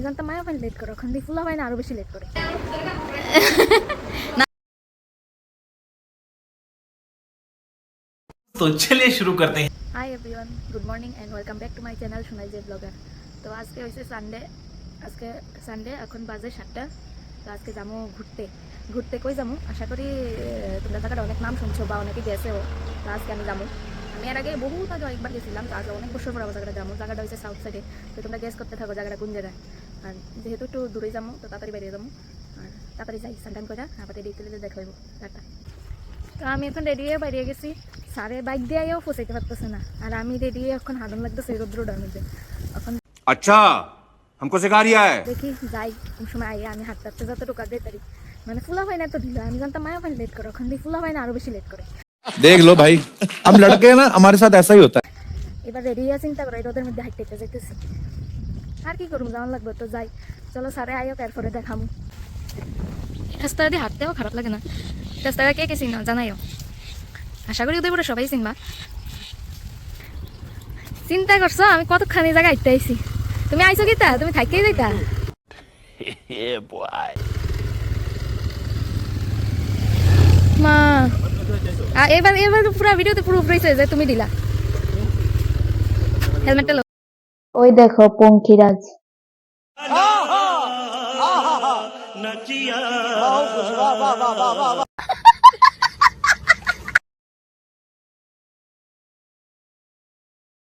জানতাম মায়া পানি লেট করে, ওখান দিয়ে ফুলা হয় না আরো বেশি লেট করে। तो चलिए शुरू करते हैं। Hi everyone, good morning and welcome back to my channel Sonai যে ব্লগার। তো আজকে হয়েছে সানডে, এখন বাজে 7টা। তো আজকে যাবো ঘুরতে কই যাবো আশা করি তোমরা জায়গাটা অনেক নাম শুনছো বা অনেকে গেছেও। তো আজকে আমি যাবো, আমি এর আগে বহুত আগে একবার গেছিলাম, তো আজকে অনেক বছর পর আবার জায়গাটা হয়েছে সাউথ সাইডে। তো তোমরা গেস করতে থাকো জায়গাটা কোন জায়গায়। আর যেহেতু একটু দূরে যাবো তো তাড়াতাড়ি বেরিয়ে যাবো, আর তাড়াতাড়ি যাই সানটান করে আবার রেডি তুলে দেখা হইব টাটা। তো আমি এখন রেডি হয়ে বেরিয়ে গেছি, সারে বাইক দিয়েও ফসাইতে পারতেছে না, আর আমি রেডি হয়ে এখন হারন লাগতেছে রোদ্রটার মধ্যে। এখন अच्छा हमको सिखा रिया है। দেখি যাই কোন সময় আইয়া আমি হাঁটতে যত টোকা দিয়ে তারি, মানে ফুলা হয় না তো ঢিলা, আমি জানতাম মায়া পানি লেট করে, ওখান দিয়ে ফুলা হয় না আরো বেশি লেট করে। देख लो भाई हम लड़के हैं ना, हमारे साथ ऐसा ही होता है। এবার রেডি হয়ে চিন্তা করে রোদের মধ্যে হাঁটতে যাইতেছি, আর কি করবো, যাওয়ার লাগবে তো যাই। চলো সারে আইও এরপরে দেখামু। রাস্তা দিয়ে হাঁটতেও খারাপ লাগে না, রাস্তাটা কে কে চিনো জানাইও, আশা করি উদয়পুরে সবাই চিনবা। চিন্তা করছো আমি কতখানি জায়গা হাঁটতে আইছি, তুমি আইছো কিতা, তুমি থাকেই যাইতা। মা এবার পুরো ভিডিওতে পুরো উপরে যে তুমি দিলা হেলমেটটা। ওই দেখো পঙ্খিরাজ,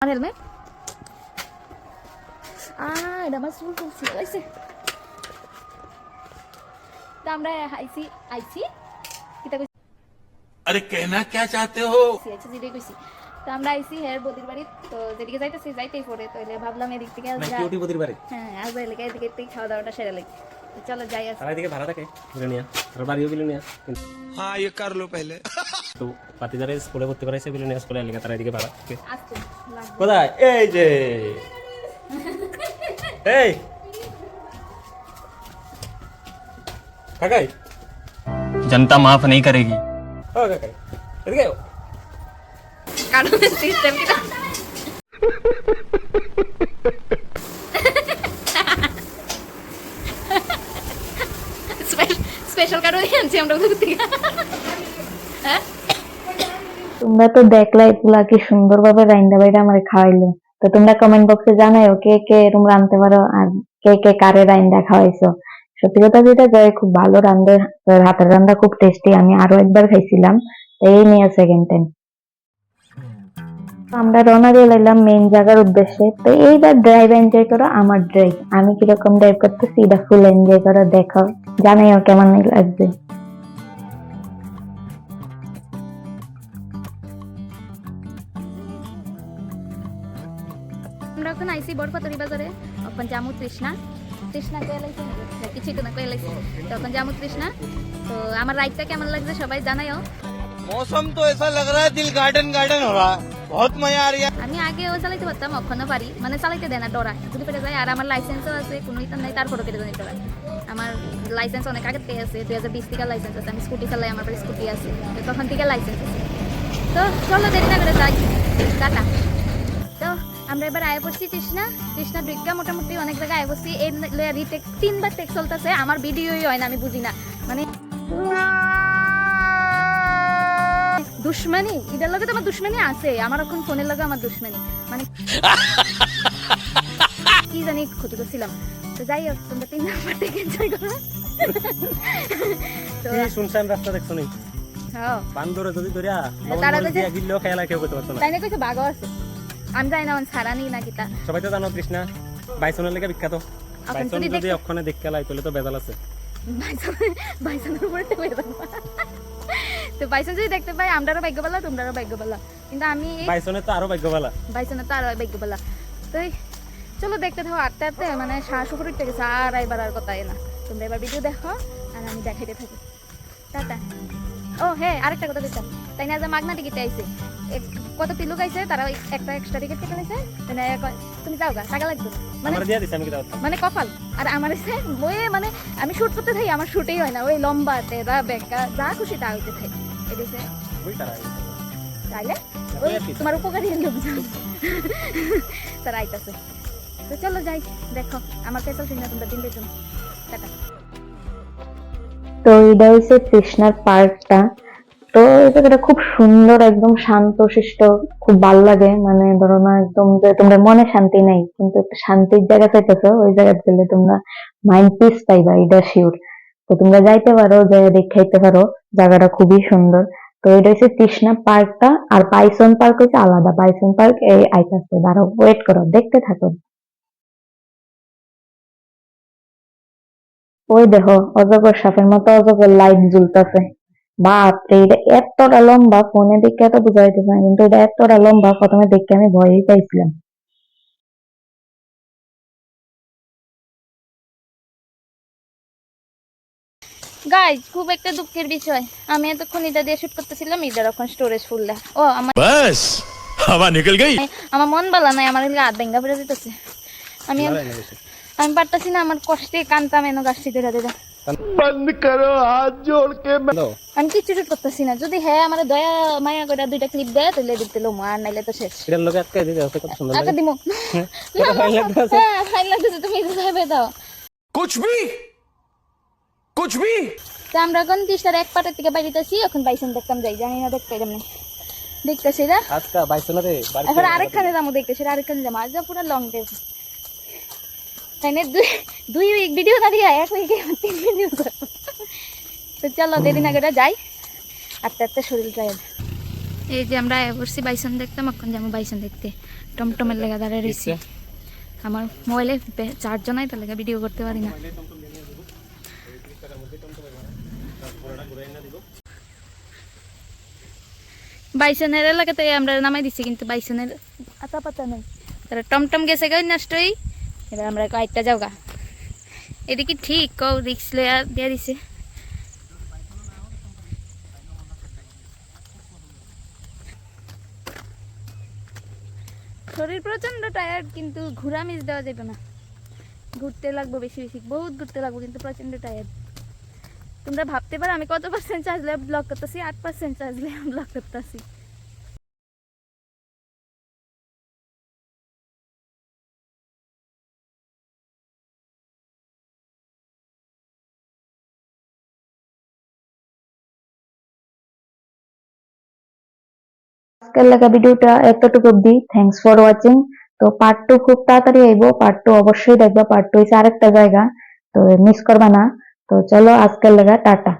হেলমেট এটা আমার চুল তুলছি লাইছে। তো আমরা আইছি কিতা কইছি, अरे कहना क्या चाहते हो? আচ্ছা যেটাই কইছি। তো আমরা আইছি হের বদির বাড়ি, তো যেদিকে যাইতেই পড়ে, তো এলে ভাবলাম এদিক থেকে বদির বাড়ি। হ্যাঁ আসবে এলাকায় এদিকে থেকে খাওয়া দাওয়াটা সেরে লাগি। তো চলো যাই। আর এদিকে ভাড়া থাকে বিলোনিয়া, আর বাড়িও বিলোনিয়া। हाँ ये कर लो पहले। তো পাতি যারা স্কুলে ভর্তি করাইছে বিলোনিয়া স্কুলে, এলাকা তারা এদিকে ভাড়া থাকে। আসতে লাগবে কোথায়? এই যে এই কাকাই, जनता माफ नहीं करेगी। ও কাকাই এদিকে আও। কারণ সিস্টেম কি স্পেশাল কার্ড আনছি আমরা ওদের থেকে। হ্যাঁ তোমরা তো দেখলাই পুলা কি সুন্দরভাবে রাইন্দা বাইরে আমার খাওয়াইলো। তো তোমরা কমেন্ট বক্সে জানাইও কে কে এরকম রাঁধতে পারো, আর কে কে কারে রাইন্দা খাওয়াইছো। সত্যি কথা যেটা যায় খুব ভালো রান্ধে, হাতের রান্না খুব টেস্টি, আমি আরো একবার খাইছিলাম, এই নিয়ে সেকেন্ড টাইম। আমরা রওনা দিয়ে লাইলাম মেইন জায়গার উদ্দেশ্যে। তো এইবার ড্রাইভ এনজয় করো আমার ড্রাইভ, আমি কিরকম ড্রাইভ করতেছি এটা ফুল এনজয় করো, দেখো জানাইও কেমন লাগবে। আমরা এখন আইসি বড়পাতরি বাজারে, এখন জামু তৃষ্ণা কয়ে লাইছে কিছুই তো না কয়ে লাইছে, তখন জামু তৃষ্ণা। তো আমার রাইডটা কেমন লাগছে সবাই জানাইও। मौसम तो ऐसा लग रहा है दिल गार्डन गार्डन हो रहा है, बहुत मजा आ रही है। আমি আগেও চালাইতে পারতাম, এখনো পারি, মানে চালাইতে দেয় না, ডরায় যদি পেটে যায়। আর আমার লাইসেন্সও আছে, কোনো ইতার নাই, তারপরও কেটে জানি ডরায়। আমার লাইসেন্স অনেক আগে থেকে আছে, 2020 থেকে লাইসেন্স আছে, আমি স্কুটি চালাই, আমার বাড়ি স্কুটি আছে, তো তখন থেকে লাইসেন্স আছে। তো চলো দেরি না করে যাই, টাটা। তো আমরা এবার আয় পড়ছি তৃষ্ণা দুইটা, মোটামুটি অনেক জায়গায় আয় পড়ছি। এই রিটেক 3বার টেক চলতেছে, আমার ভিডিওই হয় না, আমি বুঝি না, মানে দুশ্মনী এটার লগে তো আমার দুশ্মনী আছে, আমার এখন ফোনের লগে আমার দুশ্মনী, মানে কি জানি ক্ষতি করছিলাম। তো যাই হোক তোমরা 3 নাম্বার থেকে এনজয় করো। তো কি শুনছেন রাস্তা দেখছো নি? হ্যাঁ বান্দরে যদি ধরিয়া তারা লবণ দিয়া গিললেও খেলা কেউ করতে পারতো না। তাই না কইছে বাঘও আছে, আমি জানি না আমার সারানি না কিতা। সবাই তো জানো কৃষ্ণা বাইসনের লেগে বিখ্যাত, এখন বাইসন যদি যদি ওখানে দেখতে লাই তাহলে তো বেজাল আছে। বাইসনের উপরে তো বের হবো। তো বাইসন যদি দেখতে পাই আমরারও ভাগ্যবালা, তোমরারও ভাগ্যবালা, কিন্তু আমি বাইসনের তো আরো ভাগ্যবালা, বাইসনের তো আরো ভাগ্যবালা। তো চলো দেখতে থাকো, আটতে আটতে মানে শ্বাস উপরে উঠে গেছে, আর এবার আর কথা না। তোমরা এবার ভিডিও দেখো আর আমি দেখাইতে থাকি, টাটা। ও হ্যাঁ আরেকটা কথা বলতাম, তাই না, মাগনা টিকিট আইছে, কত তিলুক আইছে, তারা একটা এক্সট্রা টিকিট কেটে নিয়েছে, তুমি যাও গা, টাকা লাগবে মানে, আমরা দিয়া দিছি আমি কি দাও মানে কপাল। আর আমার এসে ওই মানে আমি শুট করতে থাকি, আমার শুটেই হয় না, ওই লম্বা টেরা বেকা যা খুশি তা হইতে থাকি। এদিকে ওই তারা তাইলে ওই তোমার উপকারী লোকজন তারা আইতাছে। তো চলো যাই, দেখো আমার পেছাল শুনে তোমরা দিন দেখো। টাটা। তো এটা হচ্ছে তৃষ্ণার পার্কটা। তো এই জায়গাটা খুব সুন্দর, একদম শান্ত শিষ্ট, খুব ভালো লাগে। মানে ধরো না একদম যে তোমরা মনে শান্তি নাই কিন্তু একটা শান্তির জায়গা চাইতেছো, ওই জায়গায় গেলে তোমরা মাইন্ড পিস পাইবা, এটা শিওর। তো তোমরা যাইতে পারো, জায়গা দেখাইতে পারো, জায়গাটা খুবই সুন্দর। তো এটা হচ্ছে তৃষ্ণা পার্কটা, আর বাইসন পার্ক হচ্ছে আলাদা। বাইসন পার্ক এই আইতাছে, দাঁড়াও ওয়েট করো, দেখতে থাকো। ওই দেখো অজগর সাপের মতো অজগর লাইট জ্বলতেছে। বাপরে, এটা এতটা লম্বা, ফোনে দেখে এত বোঝা যাইতেছে না, কিন্তু এটা এতটা লম্বা, প্রথমে দেখে আমি ভয়ই পাইছিলাম। গাইজ, খুব একটা দুঃখের বিষয়, আমি এতক্ষণ এটা দিয়ে শুট করতেছিলাম, এটার এখন স্টোরেজ ফুল দেয়। ও আমার बस हवा निकल गई। আমার মন ভালো নাই, আমার হাত ভেঙ্গা পড়ে যেতেছে। আমি আমি পারতাছি না, আমার কষ্টে কান্তাম এনে গাছটি ধরে দিতে। बंद करो हाथ जोड़ के। আমি কিচ্ছু শুট করতেছি না। যদি হ্যাঁ আমার দয়া মায়া করে 2টা ক্লিপ দেয় তাহলে দেখতে লো, আর নাইলে তো শেষ। এটার লোকে আজকে দিতে আছে, কত সুন্দর আকা লাগে। দিমু। হ্যাঁ ফাইল লাগতেছে, তুমি যাবে দাও। कुछ भी তো আমরা এখন 30টার এক পাটের থেকে বাইরেতেছি, এখন বাইসন দেখতাম যাই, জানি না দেখতে কেমনে দেখতেছি না। আজকে বাইসনারে বাড়ি এখন আরেকখানে যাবো দেখতেছি, আরেকখানে যাবো, আজ পুরো লং ড্রাইভ। তাই না, দুই উইক ভিডিও না দিয়া 1 উইকে 3 ভিডিও করবো। তো চলো দেরি না করে যাই, আস্তে আস্তে শরীর টায়ার্ড। এই যে আমরা বসছি বাইসন দেখতাম, এখন যাবো বাইসন দেখতে। টমটমের লেগা দাঁড়িয়ে রয়েছি, আমার মোবাইলে চার্জ নাই, তার লেগে ভিডিও করতে পারি না। বাইসনের এলাকাতে আমরা নামাই দিচ্ছি, কিন্তু বাইসনের আতা পাতা নেই। তারা টমটম গেছে গাই নষ্টই, এবার আমরা কয়েকটা যাওগা। এটা কি ঠিক কও, রিক্স লয়া দিয়ে দিছে। শরীর প্রচন্ড টায়ার্ড, কিন্তু ঘোরা মিস দেওয়া যাবে না। ঘুরতে লাগবো বেশি বেশি, বহুত ঘুরতে লাগবো, কিন্তু প্রচন্ড টায়ার্ড। তোমরা ভাবতে পারো আমি কত পার্সেন্ট চার্জ লে ব্লগ করতেছি, 8% চার্জ লে ব্লগ করতেছি। আজকের লেখা ভিডিওটা এতটুকু অব্দি, থ্যাঙ্কস ফর ওয়াচিং। তো পার্ট 2 খুব তাড়াতাড়ি আইবো, পার্ট 2 অবশ্যই দেখবা। পার্ট 2 হচ্ছে আরেকটা জায়গা, তো মিস করবা না। তো চলো আজকের লেখা টাটা।